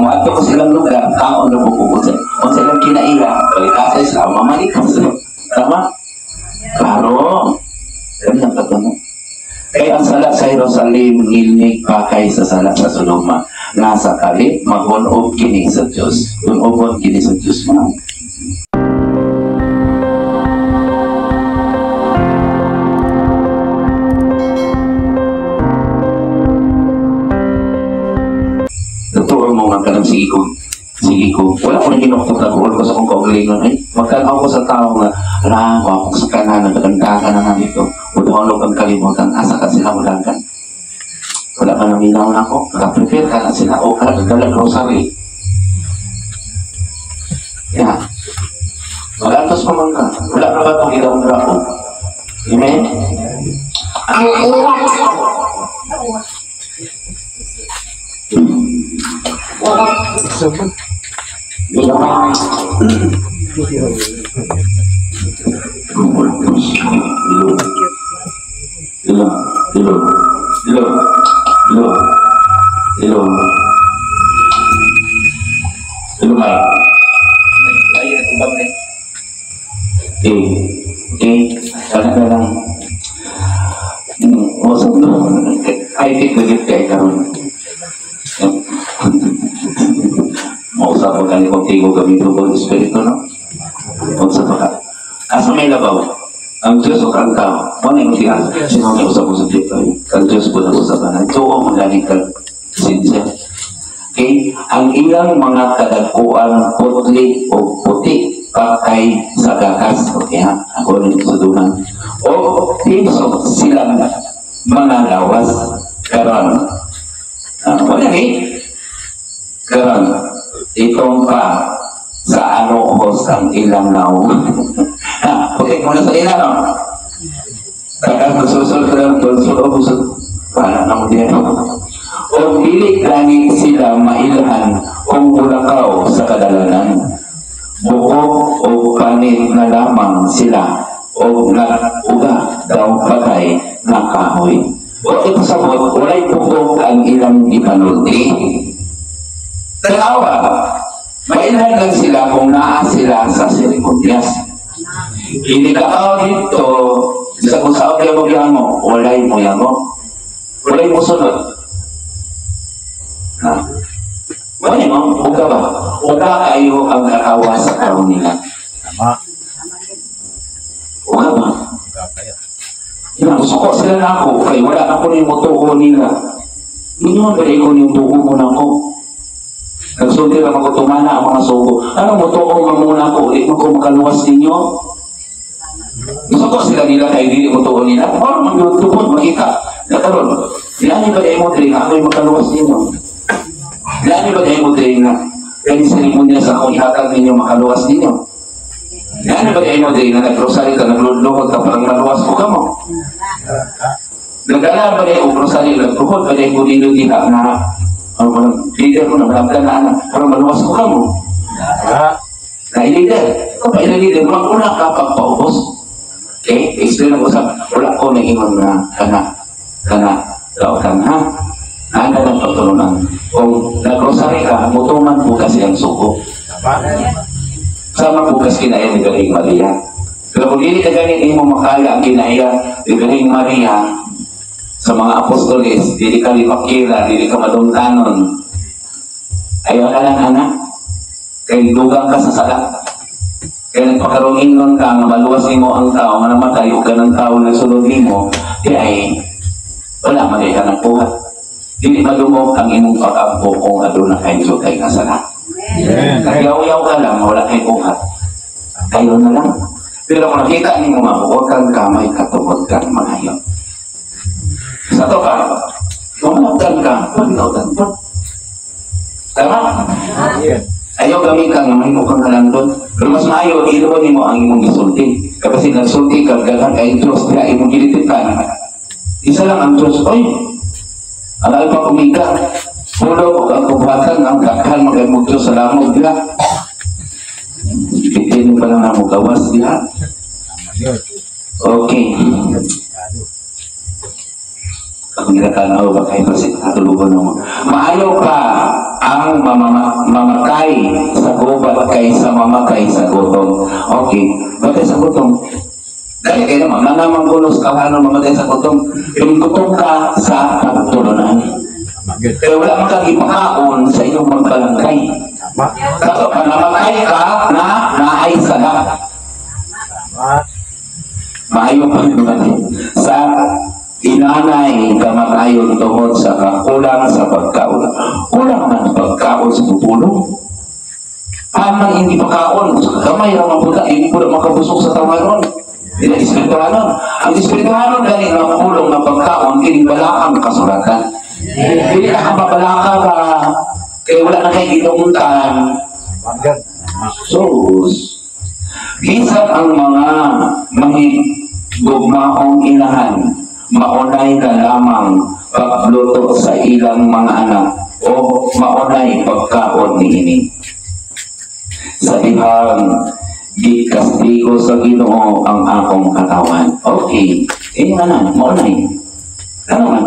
Mato ko silang lugar, tao na bukukot. Kung silang kinaiya, balikasay sila, mamalikas. Tama? Klaro. Yan ang katanong. Kaya ang sala sa Jerusalem, nginig pa kay sa sala sa Sodoma. Nasa kalit, magunob kini sa Diyos. Gunobon kini sa Diyos mo. Totoo mo nga ka ng sige ko. Wala ko na ginuktok na ko sa kong kaugalingon. Ay, magkanaw ko sa tao nga, ako sa kanan, nagaganda ka na nga dito. Udahulog ang kalimutan, asa ka sila mulagan. Wala ka nang minaw na ako, nakaprepare ka na sila, o ka nagdalag rosary. Yan. Mag-atos pa man ka. Wala na ba itong ilawang grafo? Amen? I think legit kayo karon. Mausap mo ganit kung tigo gamitin ko ng Espiritu, no? Mausap mo ka. Asa may labaw? Ang Diyos o kang tao? Ano yung tigas? Sino may usap mo sa dito? Ang Diyos po nag-usapan. Ito o magaling ka sinsya. Okay? Ang ilang mga kadagkuan, putli o puti, pakay sa gakas. Okay ha? Ako rin sa duman. O piso silang mga lawas. Karon. Wala ni? Karon. Itong pa sa ano host ang ilang naw. Okay, muna sa ilang no? Kaya susunod lang susunod para nang diyan. O dili gani sila mailahan kung bulakaw sa kadalanan. Bukog o panit na lamang sila o uga daw patay na kahoy. O ito sabot, walay bukog ang ilang ipanulti. Tanawa, mailan lang sila kung naa sila sa sirikudyas. Hindi ka dito, sa kung saan kayo mo, walay mo yan mo. Walay mo sunod. Walay mo, huwag ba? Wala kayo ang kakawa sa karoon nila. Tama. Huwag ba? Suko sila na ako, kaya wala ako na yung mutuo nila. Hindi mo ba ko yung tuko mo na ako? Nagsulti lang ako tumana ang mga suko. Ano mutuo mo muna ako? Ulit mo ko makaluwas ninyo? Suko sila nila kaya hindi mutuo nila. Parang mag-tupod, makita. Nakaroon, ilan ba kayo mo drin na ako'y makaluwas ninyo? Ilan ba kayo mo drin na kaya sinimunya sa akong ihatag ninyo makaluwas ninyo? Yan ba kayo mo din na nag-rosary ka, naglulukod ka parang maluwas ko ka mo? Nagdala ba kayo kung rosary, nagluhod ba kayo kung dito diha na leader mo na malabda na anak, parang maluwas ko ka mo? Na i-leader, kung pa i-leader, maguna ka pagpaubos. Okay? Explain ang usap, wala ko na ingon na lautan ha? Ano lang pagtulunan? Kung nag-rosary ka, mutuman po kasi ang suko. Sama bukas kinaya ni Galing Maria. Pero kung hindi ka ganit mo makaya ang kinaya ni Galing Maria sa mga apostoles, hindi ka lipakila, hindi ka madumtanon. Ayaw na lang anak. Kaya dugang ka sa sala. Kaya nagpakaroon nun ka, maluwas mo ang tao, manamatay, o ganang tao na sunod mo, kaya wala mali ka ng puhat. Hindi malumog ang imong pag-ampo kung aduna kayo kay nga sala. Nagyaw-yaw ka lang, wala kayo buhat. Kayo na lang. Pero kung nakita niyo mga huwag kang kamay, katungod kang mangayon. Sa to ka, mamagdan ka, pag-nautan po. Tama? Ayaw gawin ka nga, may mukhang kalandon. Pero mas maayo, iluwan mo ang imong gisulti. Kasi nagsulti ka, galang kay Diyos, kaya imong gilitipan. Isa lang ang Diyos, oy, alay pa kumika. Pulo ang kubatan ang kakal mag-amog Diyos sa lamog nila. Ipitin pa lang ang gawas nila. Okay. Kung ginakanaw ba kayo kasi natulugan mo. Maayaw pa ang mamatay sa gubat kaysa mamatay sa gutom. Okay, matay sa gutom. Dahil kayo naman, nangamanggulos ka paano mamatay sa gutom. Yung gutom ka sa pagtulunan. Kaya wala kang ipakaon sa iyong magbalangkay. Kasi pag namatay ka, naay sa lahat. Maayo pa rin sa inanay kamatayon tungkol sa kakulang sa pagkaon. Kulang man pagkaon sa tutulong. Paano hindi pagkaon? Kamay lang ang puta, hindi po na makabusok sa tawaron. Hindi na espirituhanon. Ang espirituhanon dahil ang kulong ng pagkaon, kinibalakang kasulatan. Hindi na kapabalaka ba, kaya wala na kayo inumuntan. So, minsan ang mga mahigugmaong inahan, maunay na lamang pagluto sa ilang mga anak o maunay pagkaon ni ini. Sa dihang gikastigo sa Ginoo ang akong katawan. Okay, nga na, maunay. Ano man?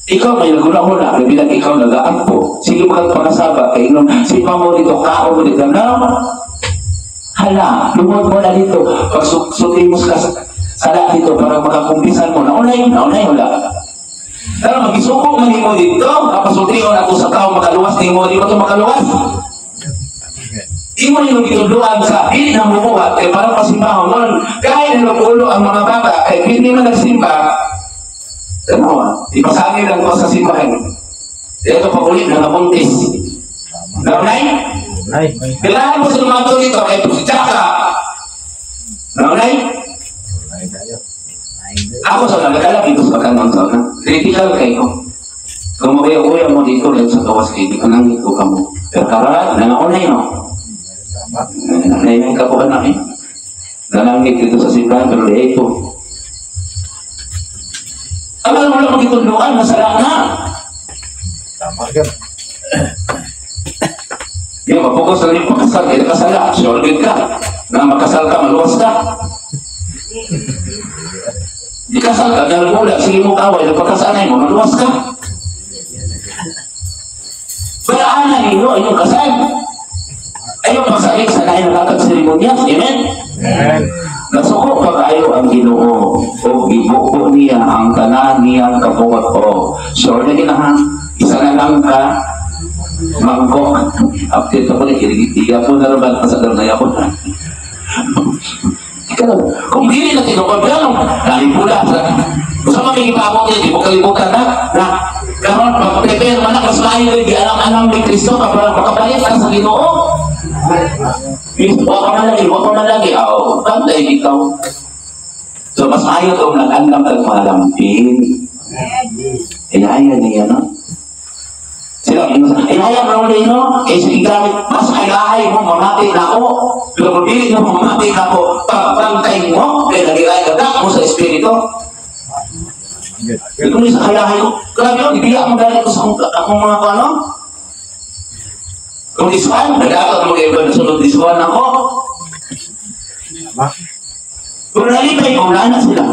Ikaw may nagula-hula, bilang ikaw nag-aampo. Sige magpakasaba, kay nung si Pamo dito, kao mo dito, hala, lumod mo na dito. Pag sutimos ka sa lahat dito para makakumpisan mo, naunay, wala. Pero mag-isukong na mo dito, kapasuti mo na ako sa tao makaluwas, di mo ito makaluwas. Di mo yung ituluan sa hindi na mumuhat, kaya parang pasimbahan mo, kahit na nagulo ang mga bata, kaya hindi mo nagsimba, ano, ipasangin lang ko sa simbahan. Ito pa ulit na nabuntis. Naunay? Kailangan mo sa lumato dito, ay tsaka. Naunay? Ako sa nagdala dito sa kanang sana. Critical kayo. Kung mabaya-uya mo dito rin sa tawas kayo, di ka nang ito ka mo. Pero karat, nangaunay no? Nangaunay ka po anak eh. Nanangit dito sa simbahan, pero ito. Alam mo lang magituluan, masala na. Tama ka. Yung mapokus lang yung pagkasal, kaya nakasala, sure ka. Na makasal ka, maluwas ka. Di kasal ka, dahil mula, sige mo kaway, nagpakasanay mo, maluwas ka. Balaan na ninyo, inyong kasal. Ayong pagsalik sa nain nakakag seremonyas, amen? Amen. Nasuko pa kayo ang Ginoo o ibuko niya ang tanan niyang kabuhat o sure na ginahan isa na lang ka mangkok update ako na kirigiya po na naman kasadar na yapon na kung dili na tinukabyan nalipula sa gusto mamigipamot niya di mo kalimutan na karon pag-prepare man mas maayo di alam-alam ni Kristo kapag makapalit ka sa Ginoo. Waka man lagi, aw, tantay ikaw. So, mas ayaw kung nag-andam kag malampin. Inaya niya, no? Sila, inaya mo rin, no? Eh, sige gamit, mas ayahay mo, mamati na ako. Pero kung pilit mo, mamati na ako, pagbantay mo, kaya nag-iaya ka mo sa espiritu. Ito mo sa ayahay ko, grabe yun, ibiyak mo dahil ko sa akong mga ano? Kung iswan, nag-aakal mo kayo ba na sunod iswan ako? Kung nalipay ko, wala na sila.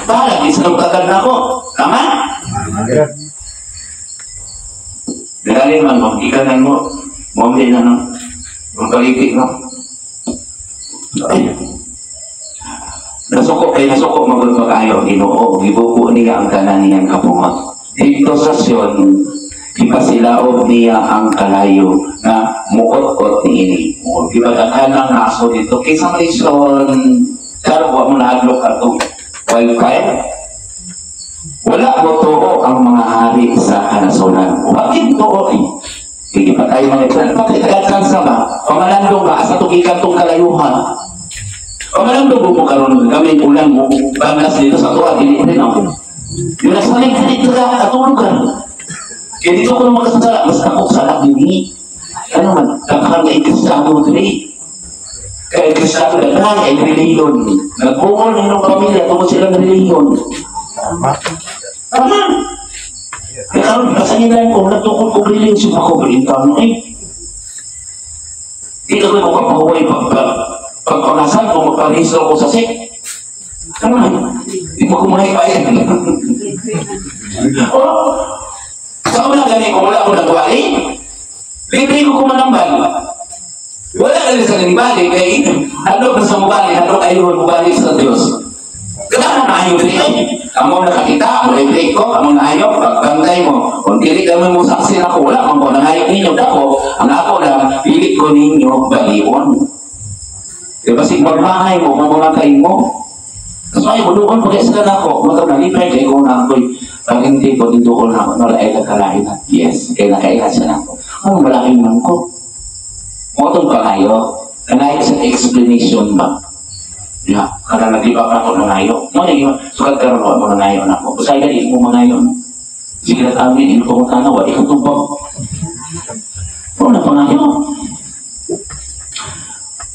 Bahala, di sila magkagad na ako. Tama? Dahil man, magkikanan mo, mawin na no, magkalipit no. Ay, nasuko magulpa kayo, Ginoo, ibuko niya ang tanan niyang kapungot. Dito sa Sion, ipasilaog niya ang kalayo na muot-ot ni ini. Ibagakan ng naso dito. Kisang reason, karo mo nahadlok ato wifi. Wala mo too ang mga hari sa kanasunan. Bakit too eh? Hindi pa tayo mga ito. Bakit tagatang sama? Pamalandong ba? Asa tugikan itong kalayuhan? Pamalandong mo karoon kami ulan mo. Banglas dito sa tuwa. Hindi rin ako. Yung nasaling dito ka atulog ka. Kaya dito ko naman kasasala, mas ako salak nini. Ano man, kakang na ikristado dili. Kaya ikristado na lang ay reliyon. Nagbungol ng inyong pamilya, tungkol sila ng reliyon. Tama. Kaya karoon, kasanginan ko, nagtukol ko reliyon siya ako, berintang eh. Dito ko magpapahuway pagpangasan kung magparehistro ko sa sik. Ano man, di mo kumahay pa yan. Oh, Sa una gani kung wala ko nagwali, libre ko kumanambal. Wala ka rin sa nibali, kaya handok na sa mubali, handok ayun mubali sa Diyos. Kaya na ayaw rin eh. Kamu nakakita, libre ko, kamu na ayaw, pagbantay mo. Kung dili kami mo saksi na ko, wala kung nangayaw ninyo dako, ang ako na, pilit ko ninyo baliwan. Diba si Barmahay mo, mamulakay mo. So ay, doon po sila na ako, matang nalipay, kaya kung na ako'y hindi ko dito ko na ako, nalaay ka kalahin na. Yes, kaya nakailan siya na ako. Anong malaking man ko? Motong ka kayo, kanayin sa explanation ba? Ya, karena nag-iba pa ako nangayo. Mo na yun, sukat karoon ako nangayo na ako. Usay ka di mo mangayo. Sige na kami, hindi ko tanawa, ikatubang. Ano na pangayo?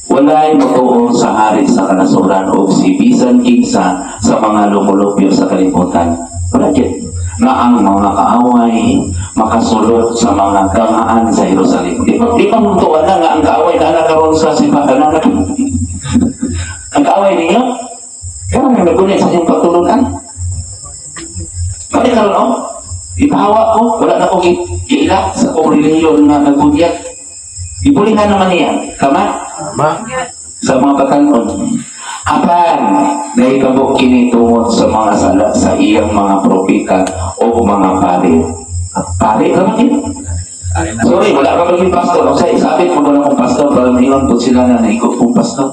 Wala'y matuon sa hari sa kanasuran o si bisan kinsa sa mga lumulupyo sa kalibutan. Wala dyan. Na ang mga kaaway makasulot sa mga gamaan sa Jerusalem. Di pa muntuan na nga ang kaaway na nakaroon sa simbahan na ang kaaway ninyo? Kaya may nagunit sa inyong pagtulunan? Mali karoon o? Ipahawa ko, wala na akong iila sa kong reliyon na nagunyat. Ipulihan naman niya. Tama? Sa mga patanon. Apan, naikabok kinitungot sa mga sala sa iyang mga propita o mga pari. Pari ka ba yun? Sorry, wala ka maging pastor. O sa isabit mo wala kong pastor para mayroon po sila na naikot kong pastor.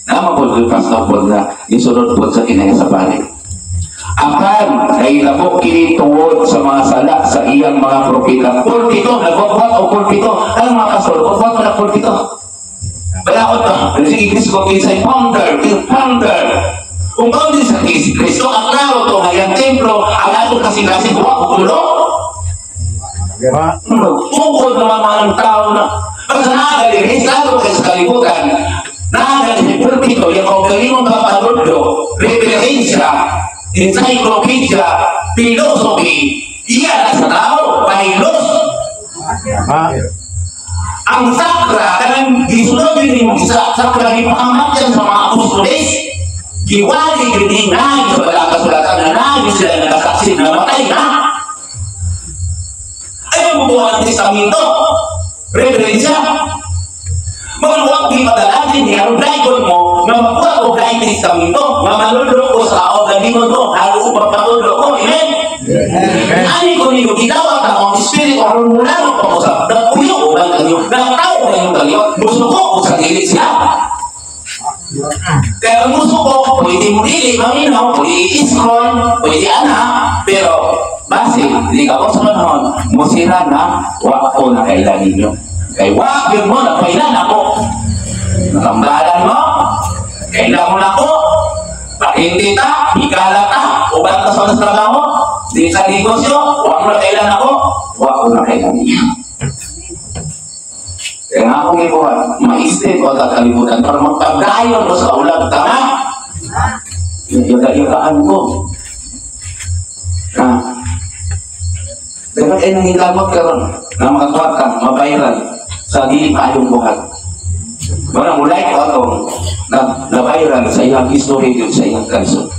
Nama po yung pastor po na isunod po sa kinaya sa pari. Apan, naikabok kinitungot sa mga sala sa iyang mga propita. Pulpito, nagwagwag o pulpito. Ang mga pastor, wagwag na pulpito. Balakot na, sige Kristo ko kinsay founder. Kung hindi sa Kristo, ang klaro to, ngayang templo, ang ato kasi buwak o tulo. Tungkol naman mga ng tao na, pag sa nakagaling, lalo kayo sa kalibutan, nakagaling sa pulpito, yung kaugaling mga papaludo, referensya, encyclopedia, philosophy, iyan na sa tao, pahilos. Ang sakra, kanang gisunod yun yung sakra, ipahamat yan sa mga apostoles. Giwali yun yung naging sa balakasulatan na naging sila nagasaksi na namatay na. Ayaw mo buwan ang testamento. Referensya. Maluwag di padalagin niya, ang dragon mo, na makuha ko kahit testamento, na malulok ko sa obligon ko, hago upang patulog ko. Amen? Ani ko niyo, ginawa ka ang espiritu, aron mula ng pag-usap, nagpuyo ko ba kayo, nagtao ko kayo, gusto ko sa dilit siya. Kaya gusto ko, pwede mo dili, maminaw, pwede i-scroll, pwede anak, pero base, hindi ka ko sa manahon, musira na, wak ko na kailan ninyo. Kaya wak yun mo, nagpailan ako. Nakambalan mo, kailan mo na ako, pakinti ta, higala ta, ubat ka sa trabaho, di sa negosyo, wak mo na kailan ako, wak ko na kailan ninyo. Kaya nga akong ibuhan, maistin ko sa kalibutan para magpagdayon mo sa ulag. Tama? Yagaan ko. Dapat ay nangilamot ka ron na makatuwa ka, mabayaran sa dili paayong buhat. Bara mulay ko atong nabayaran sa iyang history yun sa iyang kanso.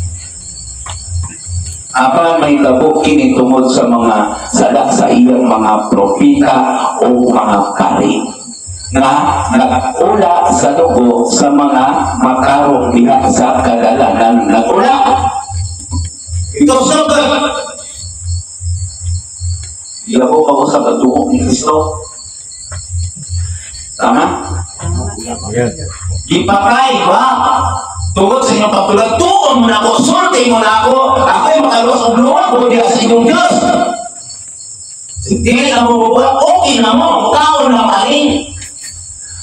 Apa may tabok kini tungod sa mga sala sa iyang mga propita o mga kari na nag-ula sa dugo sa mga makarong diha sa kadalanan. Nag-ula! Ito sagat! Hindi ako kausap ang dugo ni Kristo. Tama? Ipatay ba? Tungod sa inyong pagtulad, tuon mo na ako, sulti mo na ako, ako'y makaluwas o luwag ko diya sa inyong Diyos. Hindi na mo mabulat, okay na mo, taon na maling.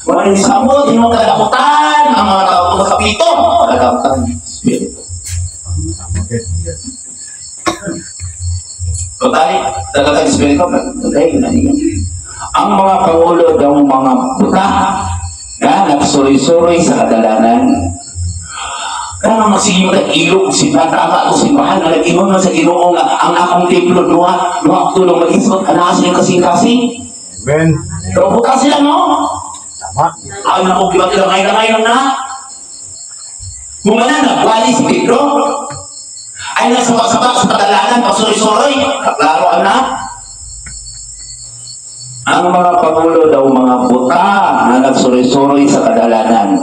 Walang sabot, hindi mo kalakutan, ang mga tao ko sa pito, kalakutan, Espiritu. Total, talagang Espiritu, total, ang mga pangulo daw mga buta, na nagsuri-suri sa kadalanan, kaya masige mo na ilog, sinatama ko simbahan, nag-ingon na sa Ginoo nga, ang akong templo, duha tulong mag-isot, anas yung kasing-kasing. Amen. Pero buta sila, no? Ay, naku, kibat ilang ngayon na. Kung na, nagwali si Pedro. ay nagsabak-sabak sa kadalanan, pasuloy-suloy, klaro anak. Ang mga pangulo daw mga buta na nagsuroy-suroy sa kadalanan.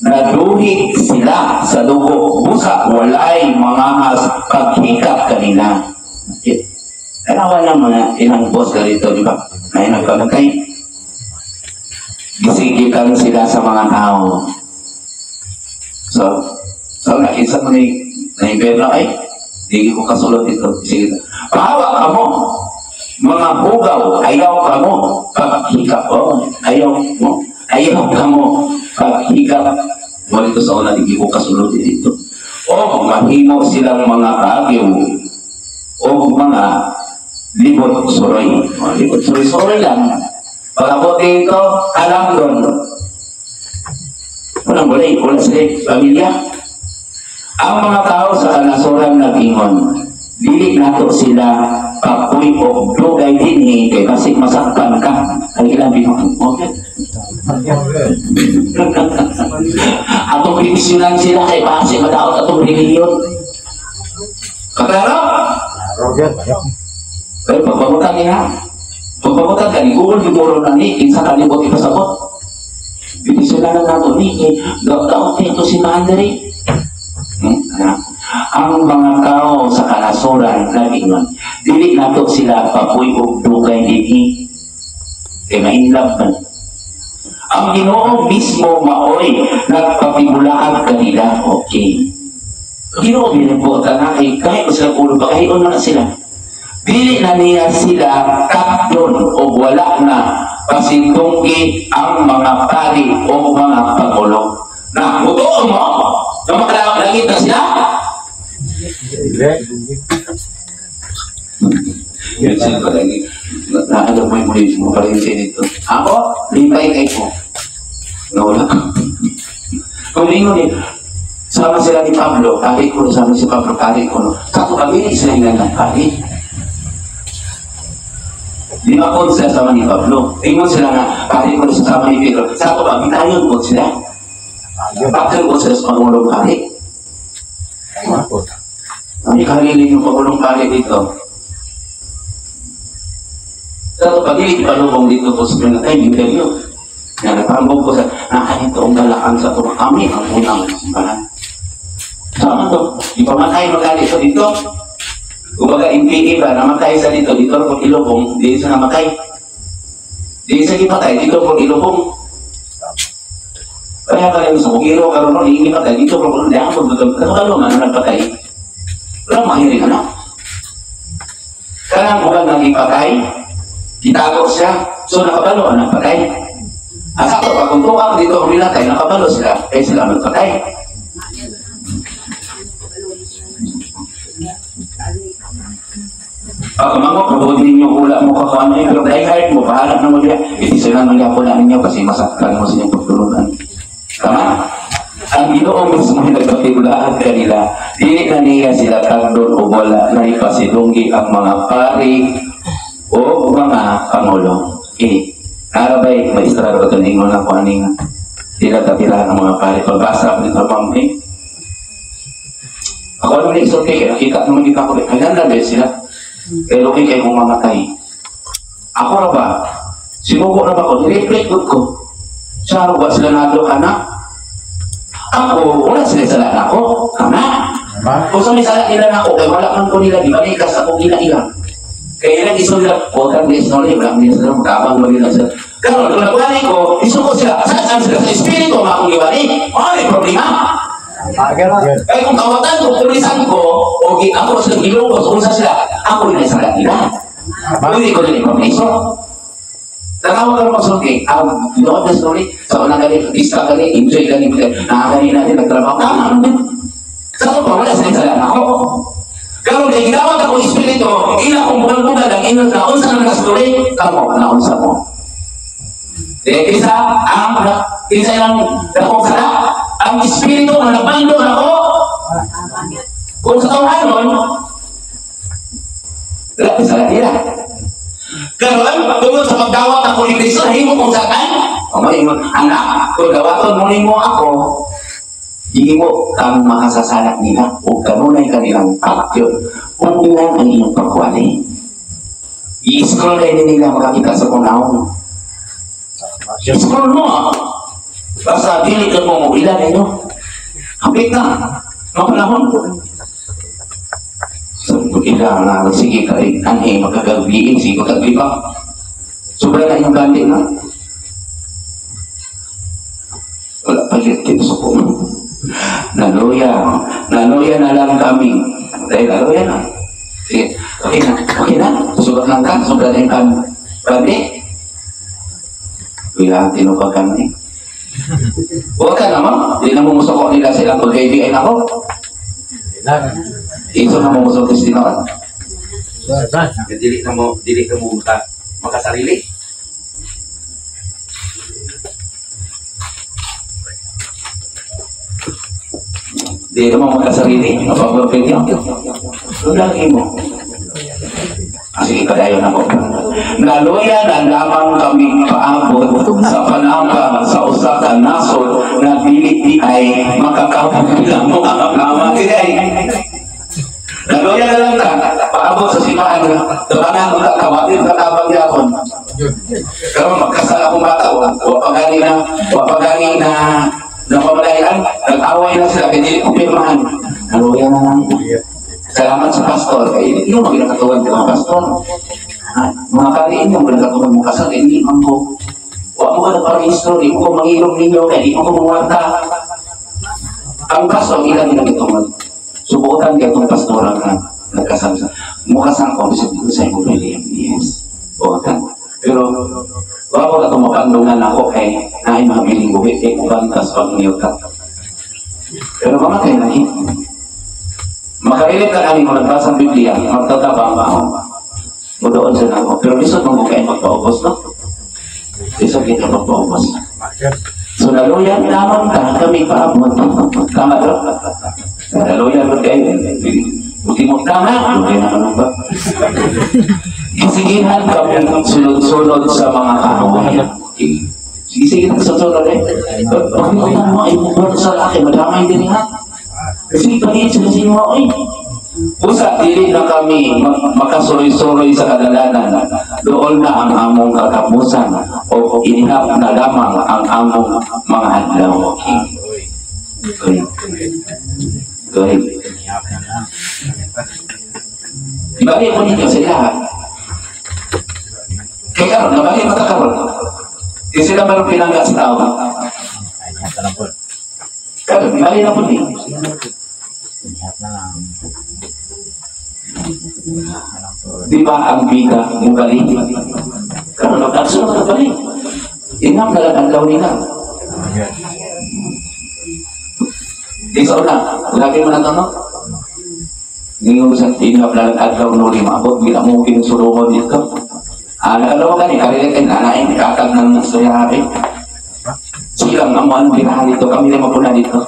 Naduhig sila sa dugo, busa, walay mga paghikap kanina. Kanawa ng mga ilang boss ka rito, di ba? Ay nagkamagay. Gisigitan sila sa mga tao. So nakisa mo na impero ay, hindi ko kasulot ito. Pahawa ka mo, mga bugaw, ayaw ka mo, paghikap o, ayaw ka mo, paghikap. Wala ito sa una, hindi ko kasulot ito. O mahimo silang mga kagyo, o mga libot suroy. Libot suroy lang. Pagkabot dito, alam doon. Wala sila pamilya. Ang mga tao sa kanasuran nag-ingon, dili nato sila kapoy o dugay din kay kasi masaktan ka. Ay ilang binong. Okay. Atong pinisyonan sila kay base madaot atong reliyon. Katara? Pero pagpamutan niya, pagpamutan ka ni Google, siguro na ni, kinsa ka libot ipasabot. Pinisyonan na nato ni, daot ito si Mandarin. Ang mga tao sa kanasuran nag-ingon, dili nato sila papoy o dugay din kay mainlap man. Ang Ginoo mismo maoy nagpapibulaan kanila. Okay, Ginoo binubutan na kahit ko sila ulo pa kahiyon na sila, dili na niya sila kapyon o wala na pasintunggi ang mga pari o mga pangulo. Na buto mo na makalawak langit na sila. Yan sila pa lagi. Naalam mo yung muli mo pa rin dito. Ako, lipay kay ko. Nawala ko. Kung lingon eh, sama sila ni Pablo, kari ko, sama si Pablo, kari ko. Kato kami, sila yung nagkari. Di ba po sila sama ni Pablo? Tingnan sila nga, kari ko sa sama ni Pedro. Kato kami, tayon po sila. Bakit po sila sa pangulong kari? Kami kalilin yung pangulong kari dito. Kato pag-ilit palubong dito po sa mga time, interview. Nagpambog ko sa nakahinto ang galakan sa ito. Kami ang unang simbahan. Sama to, ipamatay magalit sa dito. Kumbaga, MPA ba, namatay sa dito po ilubong, di sa namatay. Di sa ipatay, dito po ilubong. Kaya ka rin sa kukiro, karoon nun, hindi patay, dito po ilubong, diyan po dito. Kato man, nagpatay. Walang mahiring, ano? Kaya kung nang ipatay, itago siya, so nakabalo, nagpatay. Asa ko, pag kuntuang dito ang nilatay, nakabalo sila, kaya sila nagpatay. Pag mga pagod ninyo, hula mo kakuan niyo, pero dahil hard mo, pahalap na mo diya, itisilan ng yapo na ninyo kasi masaktan mo sa inyong pagtulungan. Tama? Ang Ginoo mismo nagpapigulaan kanila, dili na niya sila kagdon o wala na ipasidunggi ang mga pari o mga pangulo. Okay. Karabay, maistra ko ito ningon na kung aning sila tapirahan ng mga pari. Pagbasa ko dito, ma'am, ako naman yung isot kayo, nakita naman kita ko, hanggang labi sila. Pero kayo kung mamatay. Ako na ba? Sinuko na ba ko? Nireflect ko. Siya ba sila nado ka na? Ako, wala sila salat ako. Kana? Kung sa may salat nila na ako, kaya wala man ko nila, di ba ikas ako ila-ila. Kaya ilang isulap ko, tagli isulap, wala nila sila, magkabang mo nila sila. Karoon, kung nagwani ko, isuko sila. Saan sila sa espiritu, mga akong iwani? May problema. Kaya kung kawatan ko, tulisan ko, o ako sa ilong ko, kung sa sila, ako rin ay salat nila. Hindi ko rin information. Natawag ka ng pagsulti, noon na story, sa unang gali, pista gali, enjoy gali, nakakali natin, nagtrabaho, tama, ano din? Sa ako pa, wala sa salat ako. Karoon, kaya ginawag ako espiritu, ina kong bukan-bukan, ang ina na, unsa na story, kamo, naunsa mo. Kaya kisa yung dakong salat, ang espiritu na nabando ako, kung sa tawanon, lahat sa latira. Karoon, tungkol sa pagdawat ako ni Kristo, hindi mo kung saan, anak, kung dawaton mo ako, Hindi mo kang makasasanak nila o kanunay kanilang action. Kung ilan ang inyong pagwali. I-scroll kayo nila makakita sa kunaon. I-scroll mo. Basta dili ka mo ilan ninyo. Hapit na. Mapanahon ko. So, ilan na. Sige ka rin. Anhe, magkagagliin. Sige, magkaglipa. Sobra na yung ganti na. Wala pa yun. Kinusok ko. Naluya na lang kami. Dahil naluya na. Sige, okay na. Sugat lang ka, sugat lang ka. Bandi. Bilang tinupag kami. Huwag ka naman. Di na mumusok nila silang pag-ibigay na ako. Ito na mumusok Kristino. Dili ka mo makasarili. Di naman magkasarili, mapapapit yun. Lagi mo. Sige, padayon ako. Naluya na lamang kami paabot sa panambang sa usa ka nasod na dili ay makakapilang mo ang nama. Naluya na lang ka, paabot sa simaan. Tabanan mo ka, kawatin ka tabang yapon. Pero magkasal akong bata, wapagani na napamalayan, nag-away na sila, kaya hindi ko pirmahan. Naluya na lang. Salamat sa pastor. Kaya hindi mo ginakatuwan ka ng pastor. Mga kaliin yung ginakatuwan mo kasal, hindi man ko. Huwag mo ka na parehistro, hindi mo ko mangilong ninyo, kaya hindi mo ko mawanta. Ang pastor, ilan nila gituman. Subukan kaya itong pastoran na nagkasal sa. Mukasal ko, bisa dito sa iyo, yes. Bukan. Pero, wala ko na itong mapandungan ako kay naay mabiling gubit, kay kubantas pag niyota. Pero mga kayo nahin. Makailit ka namin kung nagbasa ang Biblia, magtatabang ako. O doon sa nako. Pero lisod mong kayo magpaubos, no? Lisod kita magpaubos. So naluyan naman ka, kami paabot. Tama ito? Naluyan mo kayo. Buti mo tama, luyan naman ba? Kasigihan kami sunod-sunod sa mga kahawayan. Sige, sunod eh. Bakit mo ay buwan sa laki, madamay din ha? Kasi pagiging sila sinyo ay usa, dili na kami makasuroy-suroy sa kadalanan. Doon na ang among katapusan o inihap na lamang ang among mga adlaw. Good. Ibalik mo ninyo sila. Kaya karon, nabalik mo karon. Di sila marang pinangga sa tao. Karon, ibalik na po ninyo. Di ba ang bida mong galing? Karon, nagkaksunod ka galing. Inam na lang ang law nila. Di sa una, lagi mo na tanong. Ngayon sa inam na lang ang law nuri maabot, bila mo kinusulungan dito. Nakalawa ka ni, karinig kayo nanain, kakag ng suyari. Silang amuan, binahan dito, kami na mapuna dito.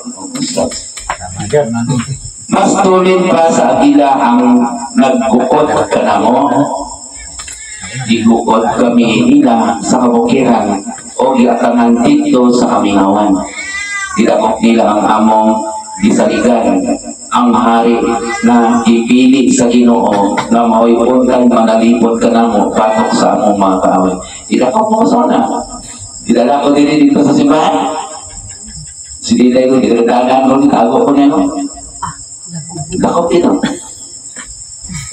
Mas tulin pa sa ila ang naggukot ka na mo. Digukot kami nila sa kabukiran o giatangan dito sa kamingawan. Didakop nila ang among disaligan, ang hari na ipili sa Ginoo na mao'y puntang manalipod ka na mo patok sa among mga kaaway. Didakop mo sa una. Didala ko din dito sa simbahan. Si Diday ko, didadagan ko, ditago ko niya. Dakop dito.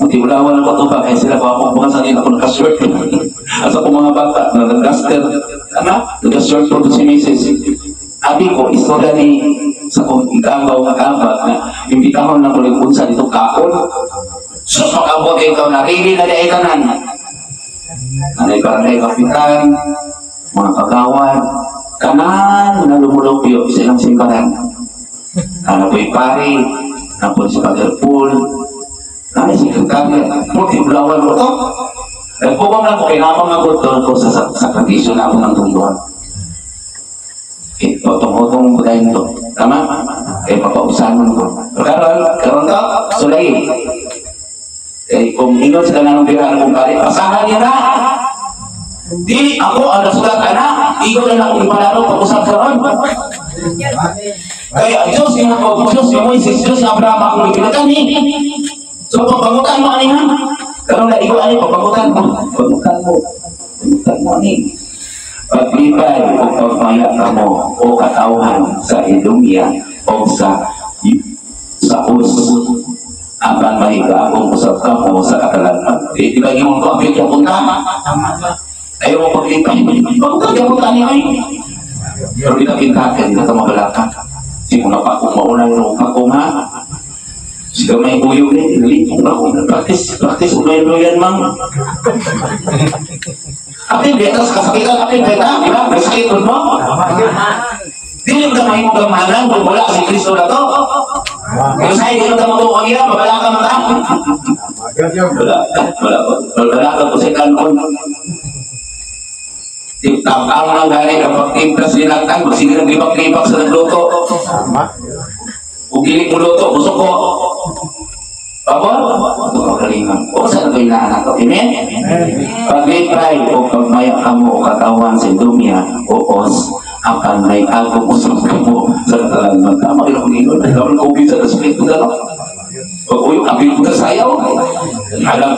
Mutibulawan ako ito ba? Kaya sila pa akong mga sanil ako nakaswert. Asa ko mga bata na nag-gaster. Nag-gaster po si Mrs. Abi ko, istorya ni sa kong ikabaw na kabag na imbitahon na kulipunsa dito kakon. So, pag-abot ikaw, narili na di ikanan. Nanay barangay kapitan, mga kagawan, kanan na lumulupyo sa ilang simbahan. Napoy pari, napoy si Father Paul, nanay si Kagagya, multibulawan mo ito. Nagpubang lang ko, kinamang ako doon ko sa sakritisyo na ako ng tunduan. Otong-otong budayin ito. Tama? Kaya papausahan mo ito. Karon to, sulay. Kung inod sa kananong birahan kong kari, pasahan niya na. Di ako ang nasulat, anak. Ikaw na lang kung ipanalo, pag-usap karon. Kaya Diyos yung Diyos yung Moises, Diyos yung Abraham akong ipinatan ni. So pagpagutan mo ani ha? Karong naiwan ni pagpagutan mo. Pagpagutan mo ani. Paglibay o pagmaya ka mo o katauhan sa Edomia o sa Us apan mahigagong usap ka mo sa katalanman. Di ba yung mga kapit yung punta? Ayaw mo paglibay. Pagpagutan yung punta niya ay. Pero di na kintakin, di na ito mabalaka. Di mo na pa kung maunang nung pakuma. Siya may uyog na, nilipong na kung practice uloy-uloyan mang. Apin beta kasakitan, apin beta, di ba? May sakit mo. Di mo na may gamanan kung wala si Kristo na to. Kung sa'yo, di mo na matuwa niya, mabala ka mata. Wala ka po si kanon. Ang mga gani kapag timplas nilatang, sige nang lipak-lipak sa nagluto. Kung giling mo luto, busok ko. Pabor? Ito kagalingan. O saan ito inaanak ko? Amen? Paglipay o pagmaya ka mo o katawan sa Edomia o Os, akan may agong usap ka mo sa katalanman. Tama rin ako ngayon. Ay, kawal ko sa respect ko dalaw. Pag uyong abil ko sayaw. Alam,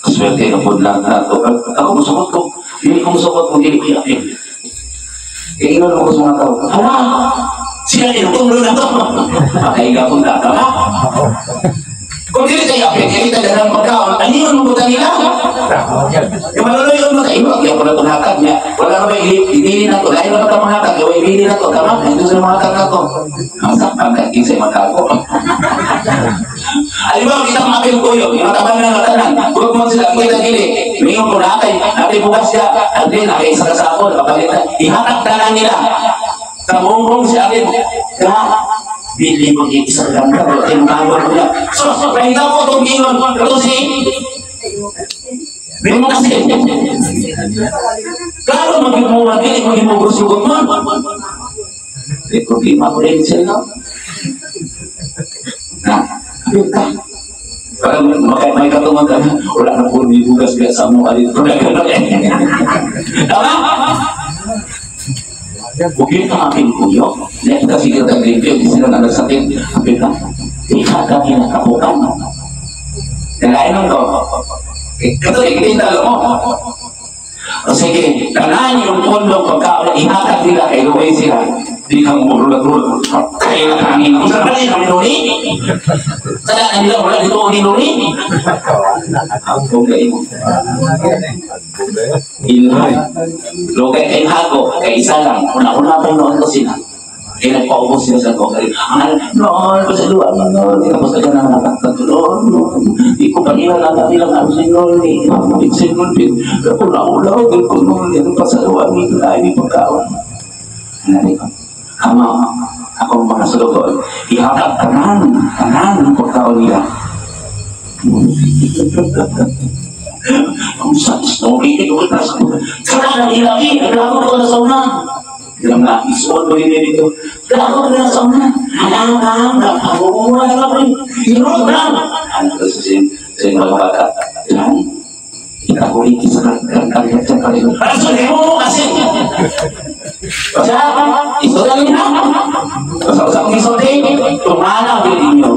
swerte na po lang na ito. Ako musukot ko. Hindi ko musukot kung hindi ko yapin. Kaya inon ako sa mga tao. Hala! Sila yung tunglo na ito. Makahiga kong tatama. Kung hindi kayo yapin, kita dalang pagkaon. Ano yun mo nila? Yung maluloy yun makaibag. Yung pala tunakad niya. Wala na ba ibili na ito? Lain na ba ito mahakad? Yung ibili na ito. Tama? Ito sa mahakad na ito. Ang sakpan ka. Kinsay magkago. Alam ba, kita makapil ko yun. Yung matabang na natanan. Huwag mo sila. Kita gili. Ngayon ko nakay. Natin bukas siya. At din, nakay isa kasako. Nakapalitan. Ihatak tanan nila. Sa mong si Abid. Kaya, bili mo isang ganda. Yung tawag ko niya. So, nakita ko itong gingon. Ito si... Bili mo kasi. Klaro mag-imuhan. Bili mo gimugusugot mo. May problema ko rin sila. Nah, parang may katungan ka na, wala na po ni bugas kaya sa mo alit ko na gano'n eh. Tama? Bukit ang aking kuyo, net kasi kita gripyo, di sila na nagsakit, kapit ka, ikaka niya nakapukan. Nalain ko. Ito, ikitinda mo. O sige, tanan yung pundong pagkaon, ihakat nila kay Luway sila. Di kang murulad-rulad. Kaya na kami. Kung saan pala yung kami nuni? Sadaan nila, wala dito ni nuni. Ang bugay mo. Ilhay. Lugay kay Hago, kay isa lang. Una-una pa noon ko sila. Kaya nagpaubos sila sa kong. Noon, pasaluan mo noon. Tapos ka na nakakatuloon. Di ko pa nila nagamilang ang sinol ni. Mamamit sinol din. Kung naulaw, doon ko noon. Yan pasaluan ni. Ay, di pagkaon. Nanay ko. Ako mga sulugon, ihakat kanan ang pagkaon nila. Ang sakit na ulitin ko na sa mga. Saka na ilaki, naglago ko na sa una. Ilang na, isuot ko rin dito. Naglago ko na sa una. Alam, nagpagumura na ako rin. Hirot na. Ano ko sa mga bata? Ilan? Kita ko rin sa kaligat sa kaligat. Raso, di mo kasi. Kaya, iso lang yun na. Sa kong iso din, tumana ang bilin nyo.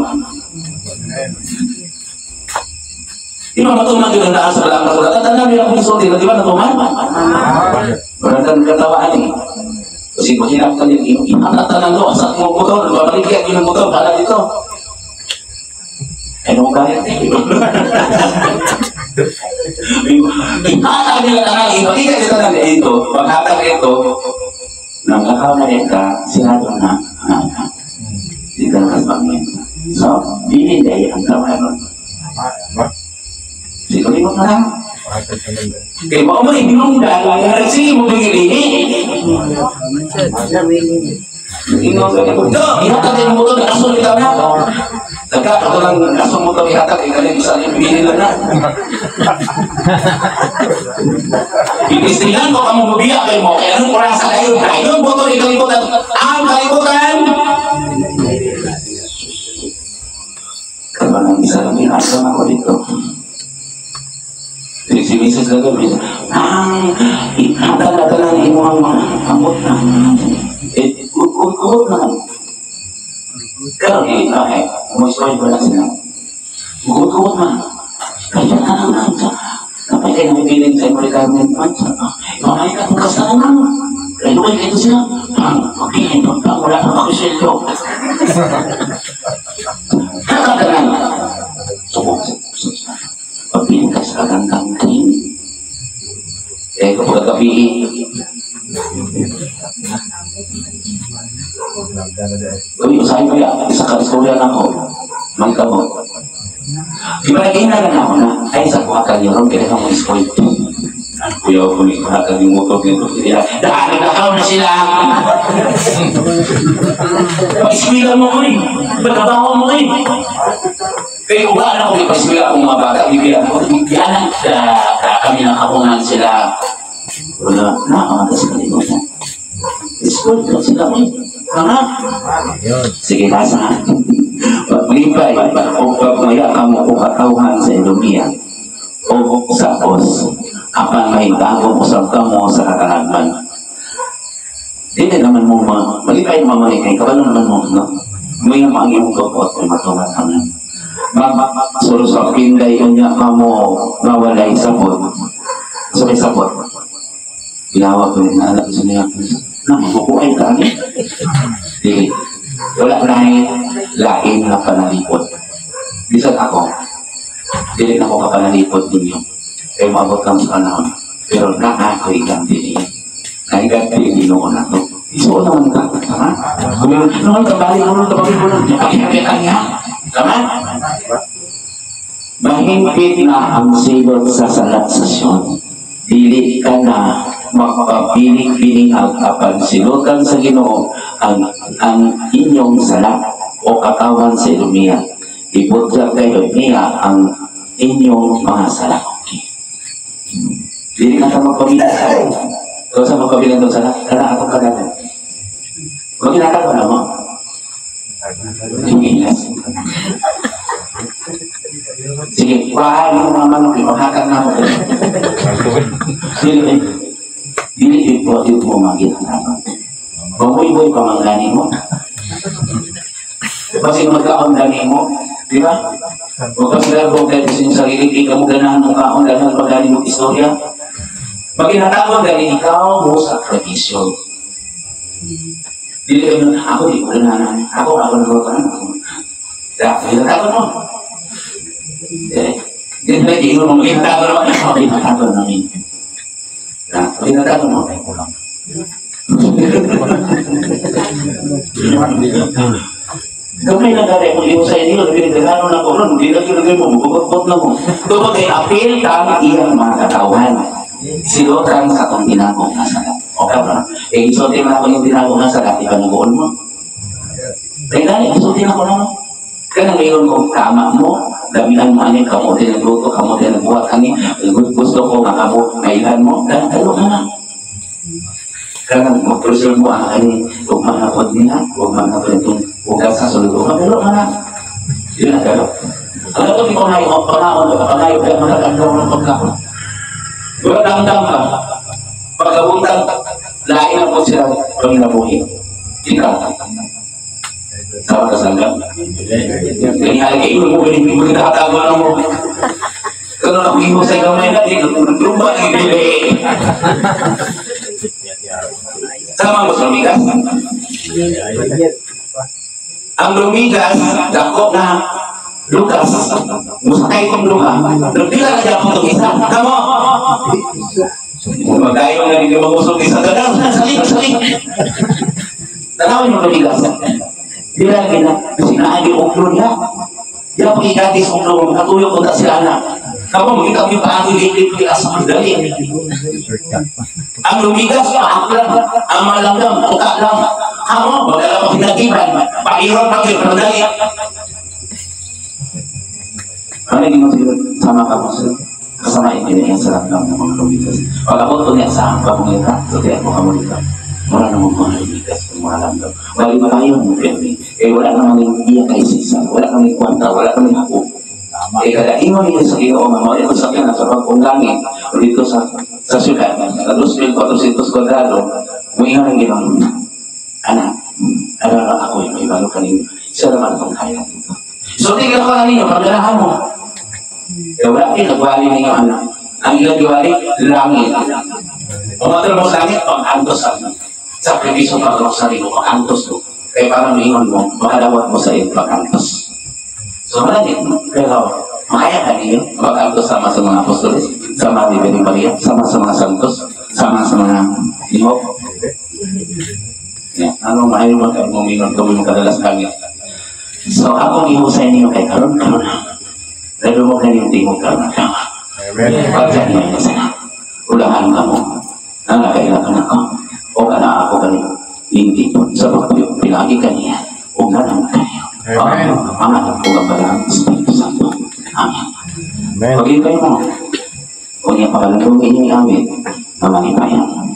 Di ba matuman yun ang daan sa walang kasulatan? Tanda nyo ang iso din, di ba natuman? Walang kang katawaan eh. Kasi kung hinap ka din, ihanatan ng asat mo motor, babaligyan yun ang motor, para dito. Ano mo kaya? Ihatag nila na nga, ipakita nila na ito, paghatag ito, nang kakamarin ka, sinado na, hindi ka nakasbangin. So, binigay ang kawaron. Siguro mo na lang. Kaya baka mo ibinunggal, sige mo bigilini. Ihatag din mo ito, nakasol kita na. Ito lang nakasol mo ito, ihatag, ikalim isa niya, bigilin lang na. Itistingan ko kamu mabiyak kayo mo, kaya anong kurasa kayo? Ayun po ito, ikalimutan. Ang kalimutan! Kaya nang isa lang inasal ako dito. Si Mrs. Lagabi, handa na ng imuhang amot na. Kuhut naman. Pero hindi na umuisway ba na sila? Kuhut man. Kaya naman sa kapag kayo nabibiling sa imo requirement man sa mamay ka kung kasalanan. Kaya luway kayo sila. Pagpilin pa wala na makisilyo. Kakagalan. Subok sa puso. Pagpilin ka sa kagandang kain. Eh kapag gabi kami usahin ko yan, isa ka istorya na ako, may kamo. Ibalagay na lang ako na, ay sa kuhakan yun, kaya kang may spoil. Kuya ko may kuhakan yung motor nito, nakaw na sila. Pag-iswilan mo ko eh, pagkabangon mo eh. Kaya ugaan ako, ipag-iswilan akong mga bata, bibigyan ako, bibigyan kami nakapungan sila. Wala, nakakanta sa kalimutan. School ka sila mo. Sige, nasa paglipay o pagmaya ka mo o katauhan sa Edomia o sa os apan may bagong usap ka mo sa katanagman. Hindi naman mo malipay mamalikay kabalo naman mo, no? May nga maangin mo kapot may matungat ka na solo sa pinday niya ka mo nawalay sapot so may sapot ginawa ko yung anak sa niya na mabubuhay ka niya. Sige, wala lain na panalipot. Bisan ako, dili na ako kapanalipot ninyo. Kaya maabot kang sa panahon. Pero nakakaiganti niya. Naiganti noon na ito. Isuot naman ka. Tama? Noon ka balik mo nung tabagin mo nung pagkakit ka niya. Tama? Mahimpit na ang silot sa salat sa Sion. Dili ka na makapiling-piling ang kapansinutan sa Ginoo ang inyong salat o katawan sa Edomia. Ibutya kayo niya ang inyong mga salat. Dili ka sa magpabilang sa ito sa magpabilang doon salat. Kaya ako kagatan. Kung ginagawa na mo, lumilas. Sige, pahay mo mga manok, ipaghakan na ako. Dili po mo magiging naman. Baboy-boy pa manggani mo. Kasi magkaon gani mo, di ba? Huwag kasi lagong dahil sa inyong sarili, di ka mo ganahan mong kaon dahil pag-gani mong istorya. Pag inatawag dahil ikaw mo sakripisyo. Dili ka mo, ako di ko ganahan. Ako nagawag ako. Inatawag mo. Hindi na hindi mo mag-inatawag naman. Ako inatawag namin. Pinagano mo kayo ko lang. Gamay na gari mo iyo sa inyo, pinagano na ko ron, hindi na kinagay mo, bukot na mo. Tupag ay apil kang iyang mga katawan. Silotan sa itong tinagong nasalat. O ka ba? Eh, isotin na ako yung tinagong nasalat, iba nagoon mo. Kaya dali, isotin ako na mo. Kaya ngayon kung tama mo, damihan mo anin, kamuti nagluto, kamuti nagbuhat kani, gusto ko makabot, mailan mo, dan talo ka na. Kaya mag-preserve mo ang anin, huwag manapod nila, huwag manapod itong hugas sa suluto, talo ka na. Yun ang gano'n. Alam ko, di ko na yung panaon, kaya malagandang ng pagkaon. Wala damdam ka, pagkabuntang, lain na po sila pag nabuhin. Ikaw. Sama ka sanggang. Kaya halagay mo galing mo kinakatawa mo. Kano na kuhiho sa gamay natin, lumba na ibili. Sama mo sa lumigas. Ang lumigas, dako na lukas. Musakay kong luha. Nagpila na dyan akong itong isa. Tamo! Magkayo nga hindi mag-usok isa. Gagawin na, salik. Tanawin mo lumigas. Bila gina, sinaagi uklo niya. Dia pag-igatis uklo mo, katulog ko ta sila na. Kapag magkita mo yung paano lilit nila sa mandali. Ang lumigas, paak lang. Ang malamdam, tuka lang. Ako, magdala pa pinagiban. Pakirot, mandali. Ano yung sila sama ka mo sila? Kasama yung sarap lang ng mga lumigas. Pag ako ito niya sa pamulita, so kaya ako kamulita. Wala namang mga lumigas kung mga lamdam. Wala yung tayo mo, Pemi. Eh, wala namang iya kay Sisa. Wala namang kwanta, wala namang ako. Eh, kada imo nila sa Ginoo, mamaya ko sa kanya sa pagpunggangin, o dito sa syudad, sa 2,400 kwadrado, mo ingat ang Ginoo. Anak, Alam ako yung may balo kanino. Siya naman itong kaya dito. So, tingnan ko na ninyo, pagdalahan mo. Kaya wala kayo, nagwali ninyo anak. Ang ilang giwali, langit. Umatro mo sa langit, pag-antos ang sakripisyo pag sa sarili mo, pag-antos mo. Kaya parang maingon mo, makalawat mo sa iyo, pag-antos. So, malagit mo. Pero, makaya ka niyo, pag-antos sama sa mga apostoles, sama ni Benny Maria, sama sa mga santos, sama sa mga lihok. Yeah. Ano maayon mo kayo muminon kami mo kadalas langit. So, ako ihusay niyo kay karon karon. Lalo mo kanyang tingog karon karon. Amen. Pagka niyo yung sana, ulahan ka mo. Nangakailangan ako. O kana ako kanyo. Hindi po. Sa pagpuyo, pinagi ka niya. O ganang kanyo. Amen. Ang anak ko ang balang Espiritu Santo. Amen. Amen. Pag-ibay mo. Kung niya pakalalungin niyo yung amin, mamanipayan.